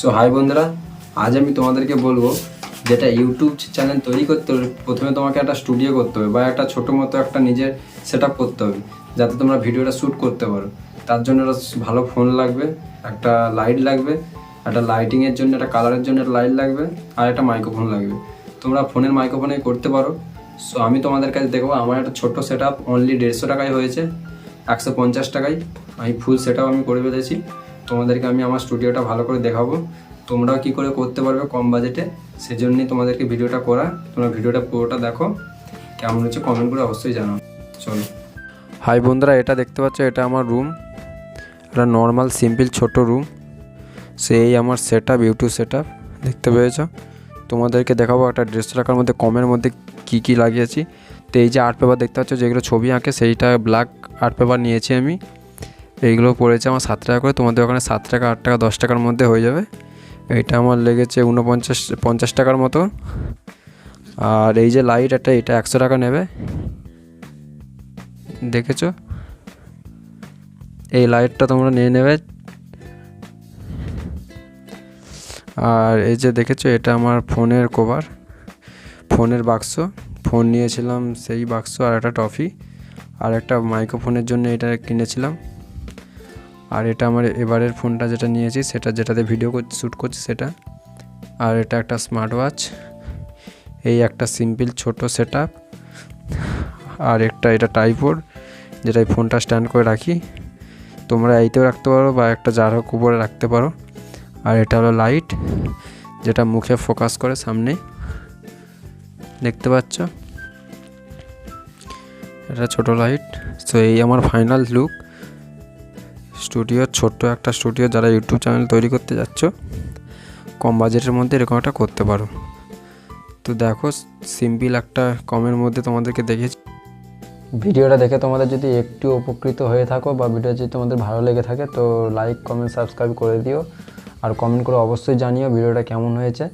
So high বন্ধুরা, আজ আমি তোমাদেরকে বলবো যেটা ইউটিউব চ্যানেল তৈরি করতে হলে প্রথমে তোমাকে একটা স্টুডিও করতে হবে বা একটা ছোটো মতো একটা নিজের সেট আপ করতে হবে যাতে তোমরা ভিডিওটা শ্যুট করতে পারো। তার জন্য একটা ভালো ফোন লাগবে, একটা লাইট লাগবে, একটা লাইটিংয়ের জন্য একটা কালারের জন্য একটা লাইট লাগবে, আর একটা মাইক্রোফোন লাগবে। তোমরা ফোনের মাইক্রোফোনে করতে পারো। সো আমি তোমাদের কাছে দেখবো আমার একটা ছোট্ট সেট আপ অনলি 150 টাকায় হয়েছে, 150 টাকায় আমি ফুল সেট আপ আমি করে ফেলেছি। তোমাদেরকে আমি আমার স্টুডিওটা ভালো করে দেখাবো, তোমরাও কী করে করতে পারবে কম বাজেটে, সেজন্যই তোমাদেরকে ভিডিওটা করা। তোমরা ভিডিওটা পুরোটা দেখো, কেমন হচ্ছে কমেন্ট করে অবশ্যই জানাও। চলো। হাই বন্ধুরা, এটা দেখতে পাচ্ছ, এটা আমার রুম, একটা নর্মাল সিম্পল ছোট রুম। সেই আমার set up, YouTube set up দেখতে পেয়েছ। তোমাদেরকে দেখাবো একটা 150 টাকার মধ্যে কমের মধ্যে কী কী লাগিয়েছি। তো এই যে আর্ট পেপার দেখতে পাচ্ছ, যেগুলো ছবি আঁকে, সেইটা ব্ল্যাক আর্ট পেপার নিয়েছি আমি। এইগুলো পড়েছে আমার 7 টাকা করে, তোমাদের ওখানে 7 টাকা, 8 টাকা, 10 টাকার মধ্যে হয়ে যাবে। এইটা আমার লেগেছে 49-50 টাকার মতো। আর এই যে লাইট, এটা 100 টাকা নেবে, দেখেছো? এই লাইটটা তোমরা নিয়ে নেবে। আর এই যে দেখেছো, এটা আমার ফোনের কভার, ফোনের বাক্স, ফোন নিয়েছিলাম সেই বাক্স, আর একটা টফি, আর একটা মাইক্রোফোনের জন্য এটা কিনেছিলাম। আর এটা আমার এবারের ফোনটা যেটা নিয়েছি, সেটা যেটাতে ভিডিও শ্যুট করছি সেটা। আর এটা একটা স্মার্ট ওয়াচ, এই একটা সিম্পল ছোট সেট আপ। আর একটা এটা ট্রাইপড, যেটা ফোনটা স্ট্যান্ড করে রাখি, তোমরা এইতেও রাখতে পারো বা একটা যার হোক উপরে রাখতে পারো। আর এটা হলো লাইট, যেটা মুখে ফোকাস করে সামনে, দেখতে পাচ্ছ, এটা ছোট লাইট। সো এই আমার ফাইনাল লুক স্টুডিওর, ছোট্ট একটা স্টুডিও। যারা ইউটিউব চ্যানেল তৈরি করতে যাচ্ছ কম বাজেটের মধ্যে, এরকম একটা করতে পারো। তো দেখো, সিম্পল একটা কমের মধ্যে তোমাদেরকে দেখেছি। ভিডিওটা দেখে তোমাদের যদি একটু উপকৃত হয়ে থাকো বা ভিডিও যদি তোমাদের ভালো লেগে থাকে, তো লাইক, কমেন্ট, সাবস্ক্রাইব করে দিও। আর কমেন্ট করে অবশ্যই জানিও ভিডিওটা কেমন হয়েছে।